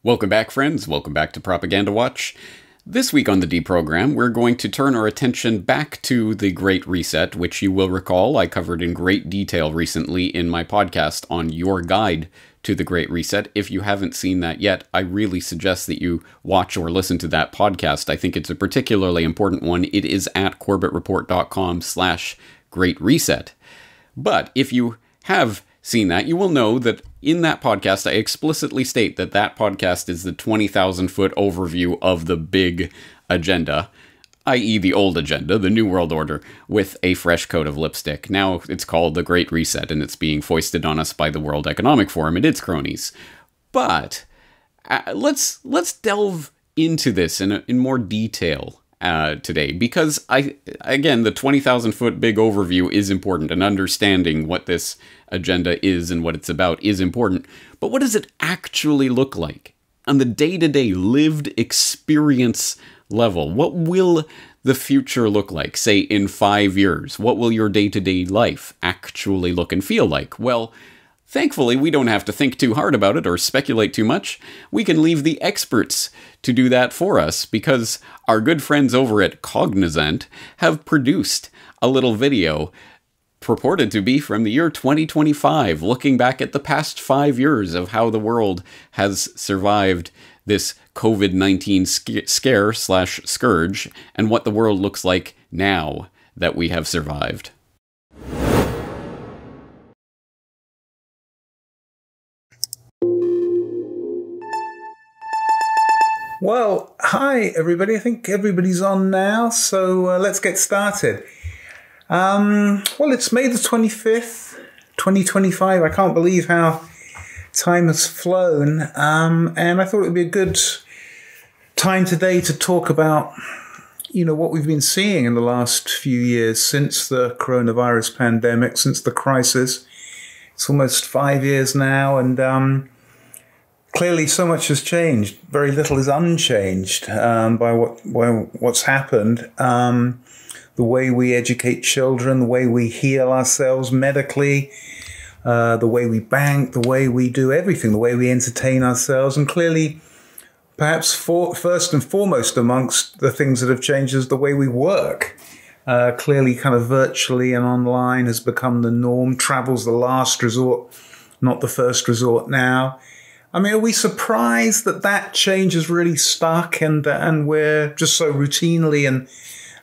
Welcome back, friends. Welcome back to Propaganda Watch. This week on the D program, we're going to turn our attention back to the Great Reset, which you will recall I covered in great detail recently in my podcast on Your Guide to the Great Reset. If you haven't seen that yet, I really suggest that you watch or listen to that podcast. I think it's a particularly important one. It is at corbettreport.com/Great Reset. But if you have seen that, you will know that in that podcast, I explicitly state that that podcast is the 20,000-foot overview of the big agenda, i.e. the old agenda, the New World Order, with a fresh coat of lipstick. Now it's called the Great Reset, and it's being foisted on us by the World Economic Forum and its cronies. But let's delve into this in more detail today, because again, the 20,000-foot big overview is important, and understanding what this agenda is and what it's about is important. But what does it actually look like on the day-to-day lived experience level? What will the future look like, say, in 5 years? What will your day-to-day life actually look and feel like? Well, thankfully, we don't have to think too hard about it or speculate too much. We can leave the experts to do that for us, because our good friends over at Cognizant have produced a little video purported to be from the year 2025, looking back at the past 5 years of how the world has survived this COVID-19 scare/scourge, and what the world looks like now that we have survived. Well, hi everybody. I think everybody's on now, so let's get started. Well, it's May the 25th, 2025. I can't believe how time has flown, and I thought it would be a good time today to talk about, what we've been seeing in the last few years since the coronavirus pandemic, since the crisis. It's almost 5 years now, and clearly so much has changed. Very little is unchanged by what's happened. The way we educate children, the way we heal ourselves medically, the way we bank, the way we do everything, the way we entertain ourselves. And clearly, perhaps first and foremost amongst the things that have changed is the way we work. Clearly, kind of virtually and online has become the norm. Travel's the last resort, not the first resort now. I mean, are we surprised that that change has really stuck, and we're just so routinely and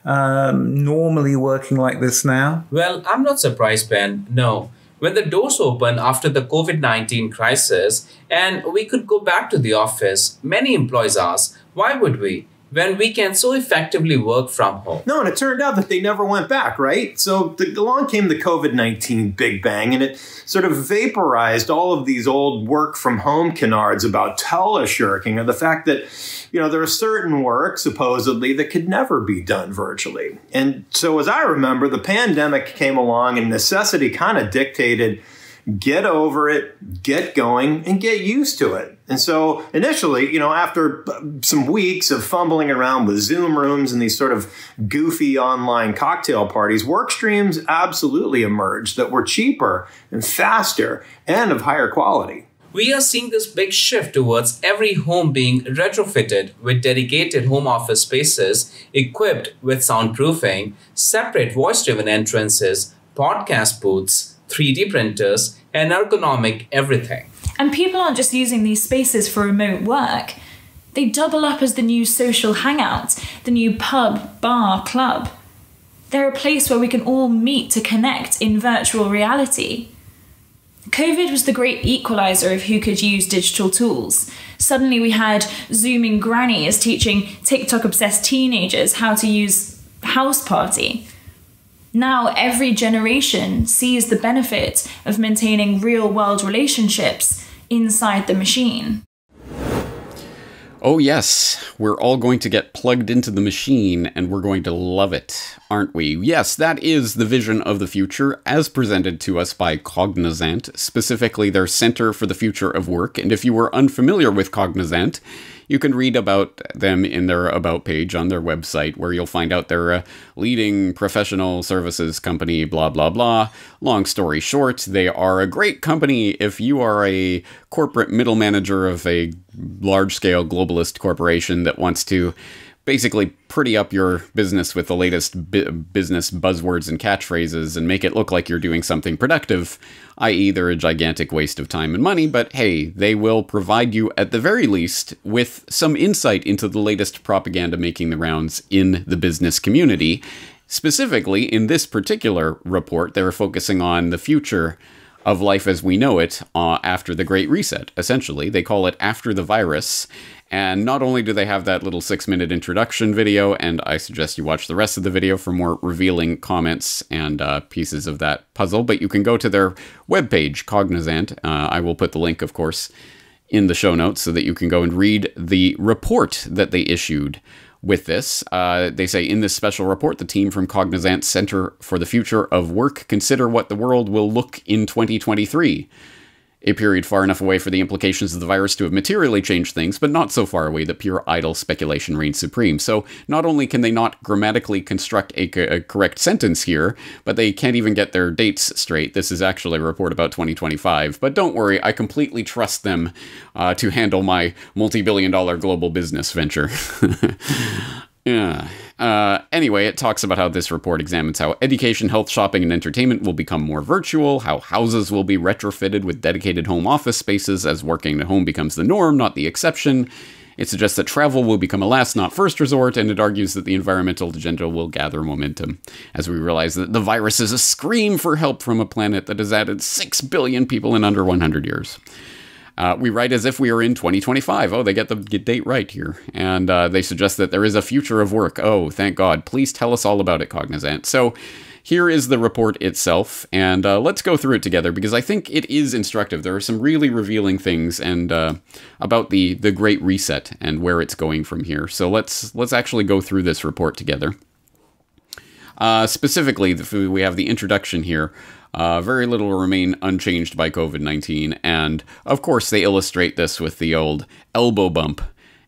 normally working like this now? Well, I'm not surprised, Ben. No. When the doors opened after the COVID-19 crisis and we could go back to the office, many employees asked, why would we, when we can so effectively work from home? No, and it turned out that they never went back, right? So along came the COVID-19 Big Bang, and it sort of vaporized all of these old work from home canards about teleshirking, and the fact that, there are certain work, supposedly, that could never be done virtually. And so as I remember, the pandemic came along and necessity kind of dictated, get over it, get going, and get used to it. And so initially, after some weeks of fumbling around with Zoom rooms and these sort of goofy online cocktail parties, work streams absolutely emerged that were cheaper and faster and of higher quality. We are seeing this big shift towards every home being retrofitted with dedicated home office spaces equipped with soundproofing, separate voice-driven entrances, podcast booths, 3D printers, and ergonomic everything. And people aren't just using these spaces for remote work. They double up as the new social hangout, the new pub, bar, club. They're a place where we can all meet to connect in virtual reality. COVID was the great equalizer of who could use digital tools. Suddenly we had Zooming grannies teaching TikTok-obsessed teenagers how to use House Party. Now every generation sees the benefit of maintaining real-world relationships inside the machine. Oh yes, we're all going to get plugged into the machine, and we're going to love it, aren't we? Yes, that is the vision of the future as presented to us by Cognizant, specifically their Center for the Future of Work. And if you were unfamiliar with Cognizant, you can read about them in their About page on their website, where you'll find out they're a leading professional services company, blah, blah, blah. Long story short, they are a great company if you are a corporate middle manager of a large-scale globalist corporation that wants to basically pretty up your business with the latest business buzzwords and catchphrases and make it look like you're doing something productive, i.e. they're a gigantic waste of time and money, but hey, they will provide you, at the very least, with some insight into the latest propaganda making the rounds in the business community. Specifically, in this particular report, they're focusing on the future of life as we know it after the Great Reset, essentially. They call it After the Virus. And not only do they have that little 6-minute introduction video, and I suggest you watch the rest of the video for more revealing comments and pieces of that puzzle, but you can go to their webpage, Cognizant. I will put the link, of course, in the show notes so that you can go and read the report that they issued with this. They say, in this special report, the team from Cognizant Center for the Future of Work consider what the world will look in 2023. A period far enough away for the implications of the virus to have materially changed things, but not so far away that pure idle speculation reigns supreme. So not only can they not grammatically construct a correct sentence here, but they can't even get their dates straight. This is actually a report about 2025. But don't worry, I completely trust them to handle my multi-billion-dollar global business venture. Yeah. Anyway, it talks about how this report examines how education, health, shopping, and entertainment will become more virtual, how houses will be retrofitted with dedicated home office spaces as working at home becomes the norm, not the exception. It suggests that travel will become a last, not first resort, and it argues that the environmental agenda will gather momentum as we realize that the virus is a scream for help from a planet that has added 6 billion people in under 100 years. We write as if we are in 2025. Oh, they get the date right here. And they suggest that there is a future of work. Oh, thank God. Please tell us all about it, Cognizant. So here is the report itself, and let's go through it together because I think it is instructive. There are some really revealing things and about the Great Reset and where it's going from here. So let's actually go through this report together. Specifically, we have the introduction here. Very little will remain unchanged by COVID-19, and of course they illustrate this with the old elbow bump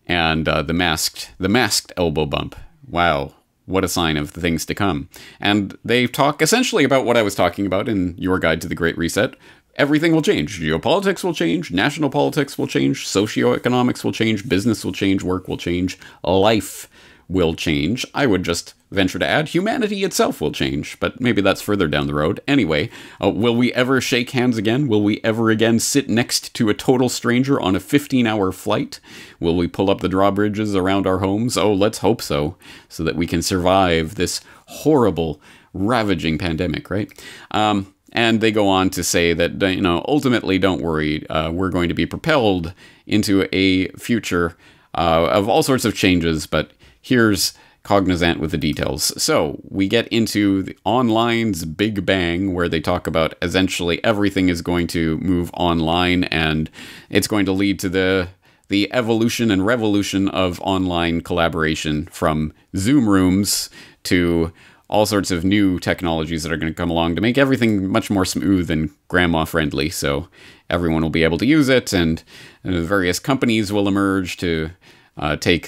and the masked elbow bump. Wow, what a sign of the things to come. And they talk essentially about what I was talking about in Your Guide to the Great Reset. Everything will change. Geopolitics will change, national politics will change, socioeconomics will change, business will change, work will change, life will change. I would just venture to add, humanity itself will change, but maybe that's further down the road. Anyway, will we ever shake hands again? Will we ever again sit next to a total stranger on a 15-hour flight? Will we pull up the drawbridges around our homes? Oh, let's hope so that we can survive this horrible, ravaging pandemic, right? And they go on to say that, ultimately, don't worry, we're going to be propelled into a future of all sorts of changes, but here's Cognizant with the details. So we get into the online's big bang, where they talk about essentially everything is going to move online, and it's going to lead to the evolution and revolution of online collaboration, from Zoom rooms to all sorts of new technologies that are going to come along to make everything much more smooth and grandma friendly. So everyone will be able to use it, and various companies will emerge to take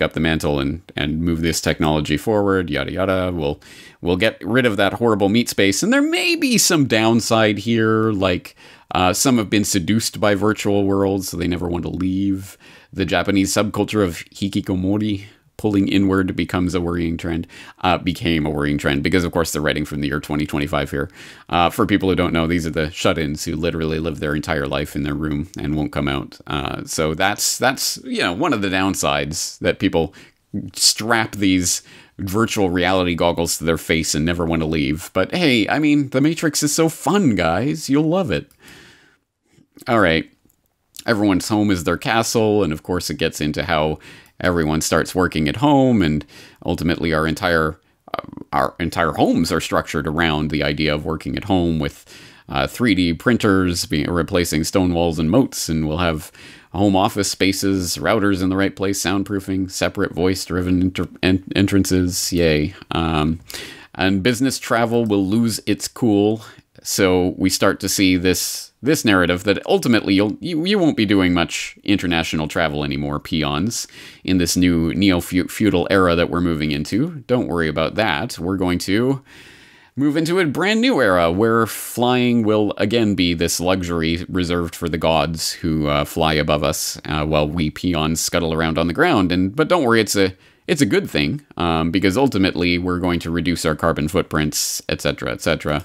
up the mantle and move this technology forward, yada yada. We'll get rid of that horrible meat space, and there may be some downside here, like some have been seduced by virtual worlds, so they never want to leave. The Japanese subculture of hikikomori, pulling inward, became a worrying trend, because of course they're writing from the year 2025 here. For people who don't know, these are the shut-ins who literally live their entire life in their room and won't come out. So that's one of the downsides, that people strap these virtual reality goggles to their face and never want to leave. But hey, I mean, the Matrix is so fun, guys. You'll love it. All right. Everyone's home is their castle, and of course it gets into how everyone starts working at home, and ultimately our entire homes are structured around the idea of working at home, with 3D printers replacing stone walls and moats, and we'll have home office spaces, routers in the right place, soundproofing, separate voice-driven entrances, yay. And business travel will lose its cool, So we start to see this narrative that ultimately you won't be doing much international travel anymore, peons, in this new neo-feudal era that we're moving into. Don't worry about that. We're going to move into a brand new era where flying will again be this luxury reserved for the gods who fly above us while we peons scuttle around on the ground. But don't worry, it's a good thing because ultimately we're going to reduce our carbon footprints, etc., etc.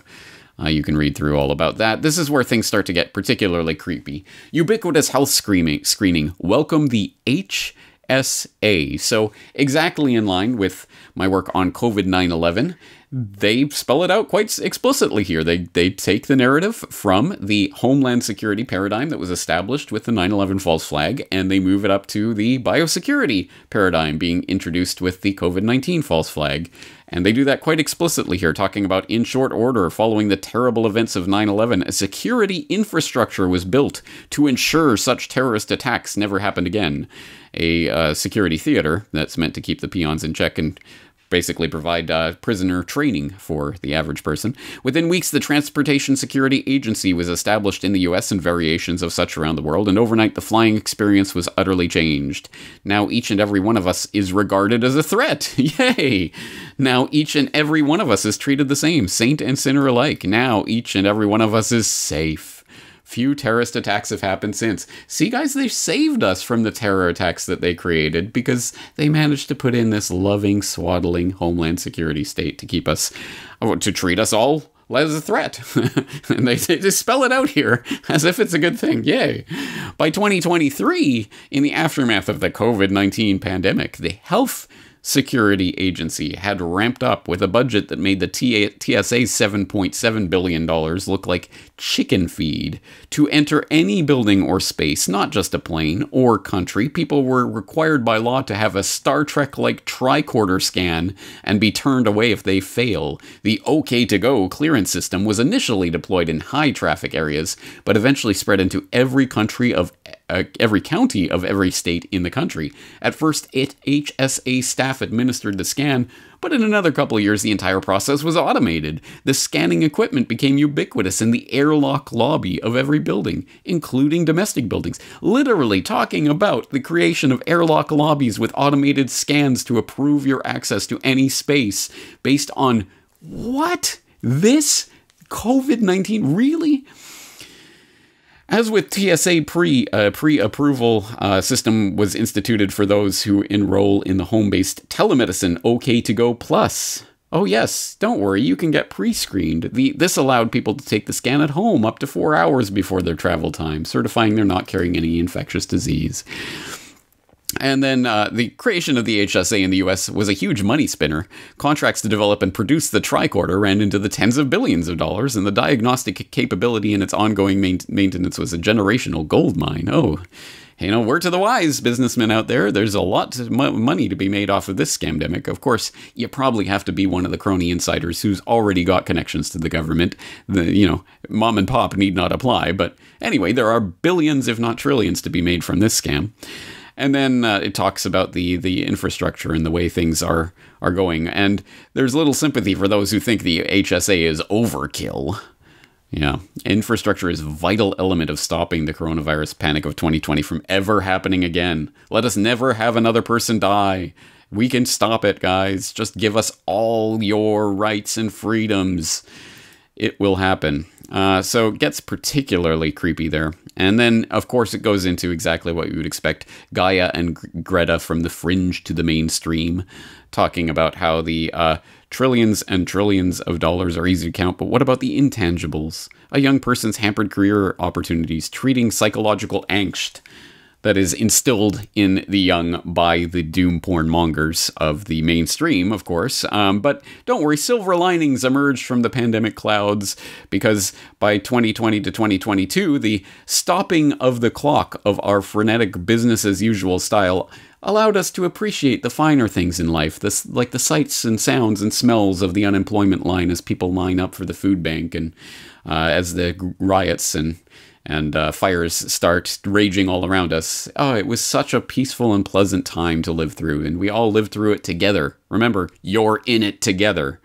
You can read through all about that. This is where things start to get particularly creepy. Ubiquitous health screening. Welcome the HSA. So exactly in line with my work on COVID-9/11, they spell it out quite explicitly here. They take the narrative from the Homeland Security paradigm that was established with the 9/11 false flag, and they move it up to the biosecurity paradigm being introduced with the COVID-19 false flag. And they do that quite explicitly here, talking about in short order, following the terrible events of 9/11, a security infrastructure was built to ensure such terrorist attacks never happened again. A security theater that's meant to keep the peons in check and basically provide prisoner training for the average person. Within weeks, the Transportation Security Agency was established in the US and variations of such around the world, and overnight the flying experience was utterly changed. Now each and every one of us is regarded as a threat. Yay! Now each and every one of us is treated the same, saint and sinner alike. Now each and every one of us is safe. Few terrorist attacks have happened since. See, guys, they saved us from the terror attacks that they created because they managed to put in this loving, swaddling Homeland Security state to keep us, to treat us all as a threat. And they spell it out here as if it's a good thing. Yay. By 2023, in the aftermath of the COVID-19 pandemic, the Health Security Agency had ramped up with a budget that made the TSA's $7.7 billion look like chicken feed. To enter any building or space, not just a plane or country, people were required by law to have a Star Trek-like tricorder scan and be turned away if they fail. The OK-to-go clearance system was initially deployed in high-traffic areas, but eventually spread into every county of every state in the country. At first, HSA staff administered the scan, but in another couple of years, the entire process was automated. The scanning equipment became ubiquitous in the airlock lobby of every building, including domestic buildings. Literally talking about the creation of airlock lobbies with automated scans to approve your access to any space based on what? This? COVID-19? Really? As with TSA pre-approval system was instituted for those who enroll in the home-based telemedicine OK-to-go Plus. Oh yes, don't worry, you can get pre-screened. This allowed people to take the scan at home up to 4 hours before their travel time, certifying they're not carrying any infectious disease. And then the creation of the HSA in the US was a huge money spinner. Contracts to develop and produce the tricorder ran into the tens of billions of dollars, and the diagnostic capability and its ongoing maintenance was a generational goldmine. Oh, word to the wise businessmen out there, there's a lot of money to be made off of this scamdemic. Of course, you probably have to be one of the crony insiders who's already got connections to the government. Mom and pop need not apply. But anyway, there are billions, if not trillions, to be made from this scam. And then it talks about the infrastructure and the way things are going. And there's little sympathy for those who think the HSA is overkill. Yeah, infrastructure is a vital element of stopping the coronavirus panic of 2020 from ever happening again. Let us never have another person die. We can stop it, guys. Just give us all your rights and freedoms. It will happen. So it gets particularly creepy there. And then, of course, it goes into exactly what you would expect. Gaia and Greta from the fringe to the mainstream, talking about how the trillions and trillions of dollars are easy to count, but what about the intangibles? A young person's hampered career opportunities, treating psychological angst that is instilled in the young by the doom porn mongers of the mainstream, of course. But don't worry, silver linings emerged from the pandemic clouds, because by 2020 to 2022, the stopping of the clock of our frenetic business as usual style allowed us to appreciate the finer things in life, like the sights and sounds and smells of the unemployment line as people line up for the food bank, and as the riots and fires start raging all around us. Oh, it was such a peaceful and pleasant time to live through, and we all lived through it together. Remember, you're in it together.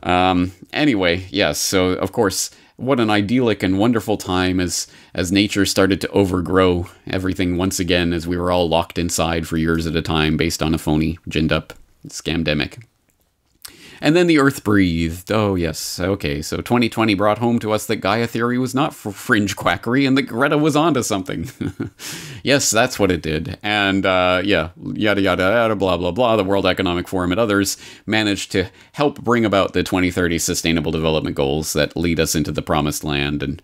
Anyway, yes, so of course, what an idyllic and wonderful time as nature started to overgrow everything once again, as we were all locked inside for years at a time based on a phony, ginned up scamdemic. And then the Earth breathed. Oh, yes. Okay, so 2020 brought home to us that Gaia theory was not fringe quackery and that Greta was onto something. Yes, that's what it did. And, yeah, yada, yada, yada, blah, blah, blah. The World Economic Forum and others managed to help bring about the 2030 Sustainable Development Goals that lead us into the promised land, and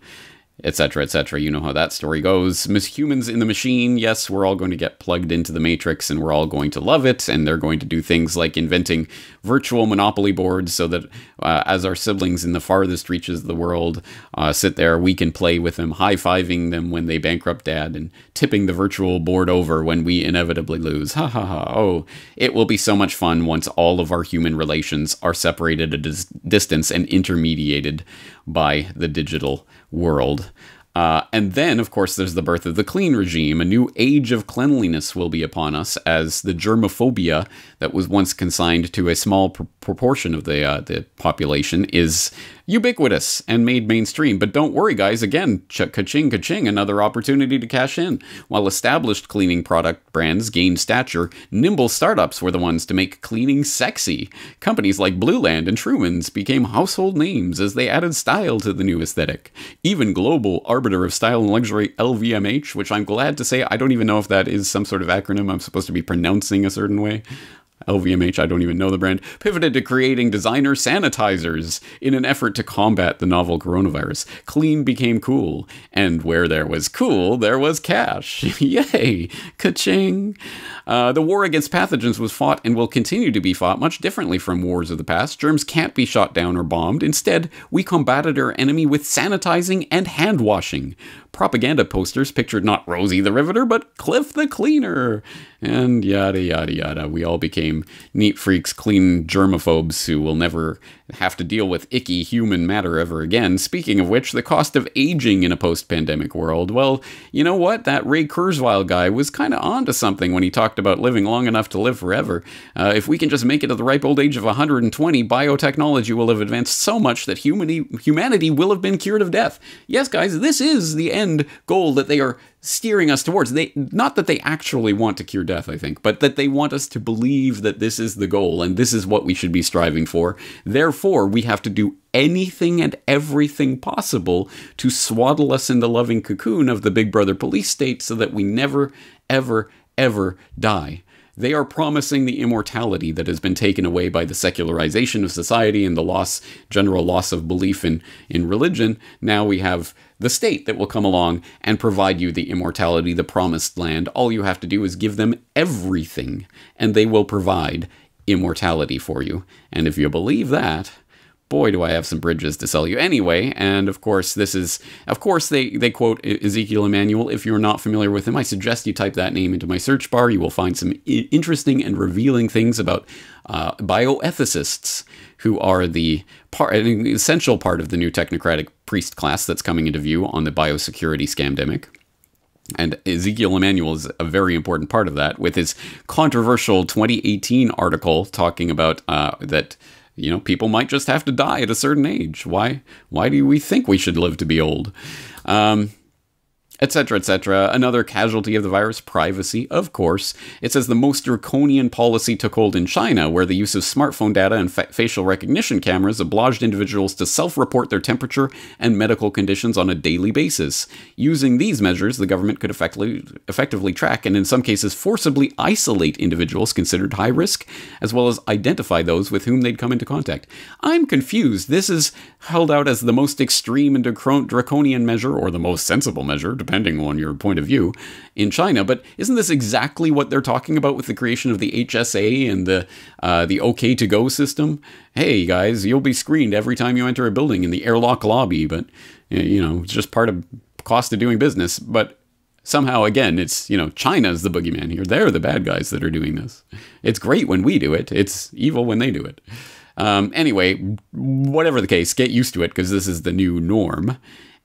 etc., etc. You know how that story goes. Humans in the machine, yes, we're all going to get plugged into the matrix and we're all going to love it, and they're going to do things like inventing virtual monopoly boards so that as our siblings in the farthest reaches of the world sit there, we can play with them, high-fiving them when they bankrupt dad and tipping the virtual board over when we inevitably lose. Ha ha ha. Oh, it will be so much fun once all of our human relations are separated at a distance and intermediated by the digital world. And then, of course, there's the birth of the clean regime. A new age of cleanliness will be upon us, as the germophobia that was once consigned to a small proportion of the population is ubiquitous and made mainstream. But don't worry, guys. Again, ka-ching, ka-ching, another opportunity to cash in. While established cleaning product brands gained stature, nimble startups were the ones to make cleaning sexy. Companies like Blueland and Truman's became household names as they added style to the new aesthetic. Even global arbiter of style and luxury LVMH, which I'm glad to say I don't even know if that is some sort of acronym I'm supposed to be pronouncing a certain way. LVMH, I don't even know the brand, pivoted to creating designer sanitizers in an effort to combat the novel coronavirus. Clean became cool, and where there was cool, there was cash. Yay! Ka-ching! The war against pathogens was fought and will continue to be fought much differently from wars of the past. Germs can't be shot down or bombed. Instead, we combated our enemy with sanitizing and hand washing. Propaganda posters pictured not Rosie the Riveter, but Cliff the Cleaner. And yada, yada, yada. We all became neat freaks, clean germaphobes who will never have to deal with icky human matter ever again. Speaking of which, the cost of aging in a post-pandemic world. Well, you know what? That Ray Kurzweil guy was kind of onto something when he talked about living long enough to live forever. If we can just make it to the ripe old age of 120, biotechnology will have advanced so much that humanity will have been cured of death. Yes, guys, this is the end goal that they are steering us towards. Not that they actually want to cure death, I think, but that they want us to believe that this is the goal and this is what we should be striving for. Therefore, we have to do anything and everything possible to swaddle us in the loving cocoon of the Big Brother police state so that we never, ever, ever die. They are promising the immortality that has been taken away by the secularization of society and the general loss of belief in religion. Now we have the state that will come along and provide you the immortality, the promised land. All you have to do is give them everything, and they will provide immortality for you. And if you believe that, boy, do I have some bridges to sell you. Anyway, and of course, they quote Ezekiel Emanuel. If you're not familiar with him, I suggest you type that name into my search bar. You will find some interesting and revealing things about bioethicists, who are an essential part of the new technocratic priest class that's coming into view on the biosecurity scamdemic. And Ezekiel Emanuel is a very important part of that, with his controversial 2018 article talking about that, you know, people might just have to die at a certain age. Why do we think we should live to be old? Etc., etc. Another casualty of the virus, privacy, of course. It says the most draconian policy took hold in China, where the use of smartphone data and facial recognition cameras obliged individuals to self-report their temperature and medical conditions on a daily basis. Using these measures, the government could effectively track and in some cases forcibly isolate individuals considered high risk, as well as identify those with whom they'd come into contact. I'm confused. This is held out as the most extreme and draconian measure, or the most sensible measure, depending on your point of view, in China. But isn't this exactly what they're talking about with the creation of the HSA and the OK to go system? Hey guys, you'll be screened every time you enter a building in the airlock lobby, but you know, it's just part of cost of doing business. But somehow, again, it's, you know, China's the boogeyman here. They're the bad guys that are doing this. It's great when we do it. It's evil when they do it. Anyway, whatever the case, get used to it because this is the new norm.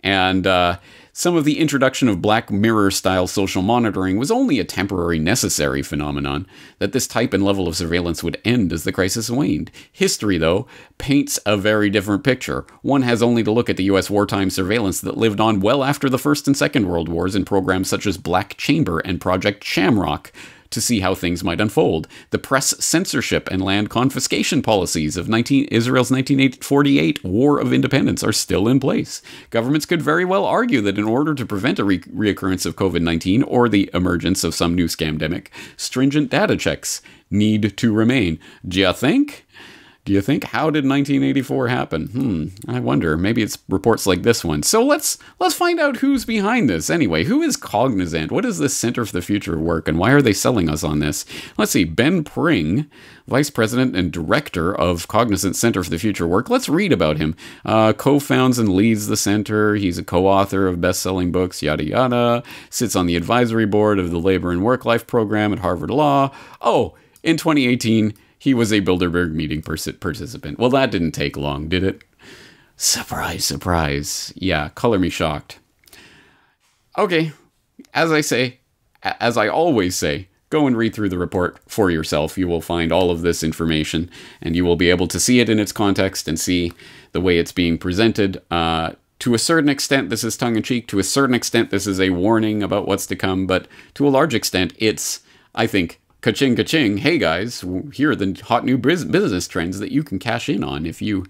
And some of the introduction of Black Mirror-style social monitoring was only a temporary necessary phenomenon, that this type and level of surveillance would end as the crisis waned. History, though, paints a very different picture. One has only to look at the US wartime surveillance that lived on well after the First and Second World Wars in programs such as Black Chamber and Project Shamrock, to see how things might unfold. The press censorship and land confiscation policies of Israel's 1948 War of Independence are still in place. Governments could very well argue that in order to prevent a reoccurrence of COVID-19 or the emergence of some new scamdemic, stringent data checks need to remain. Do you think? How did 1984 happen? I wonder. Maybe it's reports like this one. So let's find out who's behind this. Anyway, who is Cognizant? What is this Center for the Future of Work, and why are they selling us on this? Let's see. Ben Pring, Vice President and Director of Cognizant Center for the Future of Work. Let's read about him. Co-founds and leads the center. He's a co-author of best-selling books, yada yada. Sits on the advisory board of the Labor and Work-Life program at Harvard Law. Oh, in 2018... he was a Bilderberg meeting participant. Well, that didn't take long, did it? Surprise, surprise. Yeah, color me shocked. Okay, as I always say, go and read through the report for yourself. You will find all of this information, and you will be able to see it in its context and see the way it's being presented. To a certain extent, this is tongue-in-cheek. To a certain extent, this is a warning about what's to come. But to a large extent, it's, I think, ka-ching, ka-ching. Hey guys, here are the hot new business trends that you can cash in on if you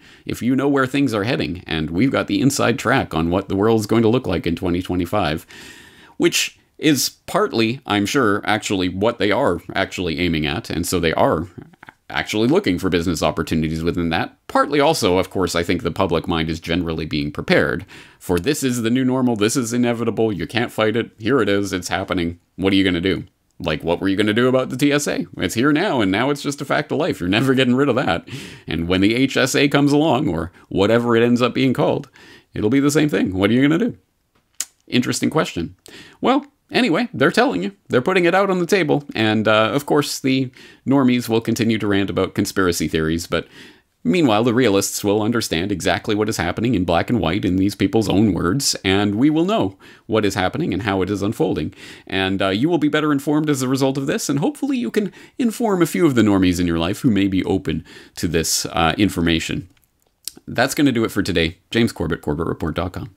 know where things are heading. And we've got the inside track on what the world's going to look like in 2025, which is partly, I'm sure, actually what they are actually aiming at. And so they are actually looking for business opportunities within that. Partly also, of course, I think the public mind is generally being prepared for this is the new normal. This is inevitable. You can't fight it. Here it is. It's happening. What are you going to do? Like, what were you going to do about the TSA? It's here now, and now it's just a fact of life. You're never getting rid of that. And when the HSA comes along, or whatever it ends up being called, it'll be the same thing. What are you going to do? Interesting question. Well, anyway, they're telling you. They're putting it out on the table. And, of course, the normies will continue to rant about conspiracy theories, but meanwhile, the realists will understand exactly what is happening in black and white in these people's own words, and we will know what is happening and how it is unfolding. And you will be better informed as a result of this, and hopefully you can inform a few of the normies in your life who may be open to this information. That's going to do it for today. James Corbett, CorbettReport.com.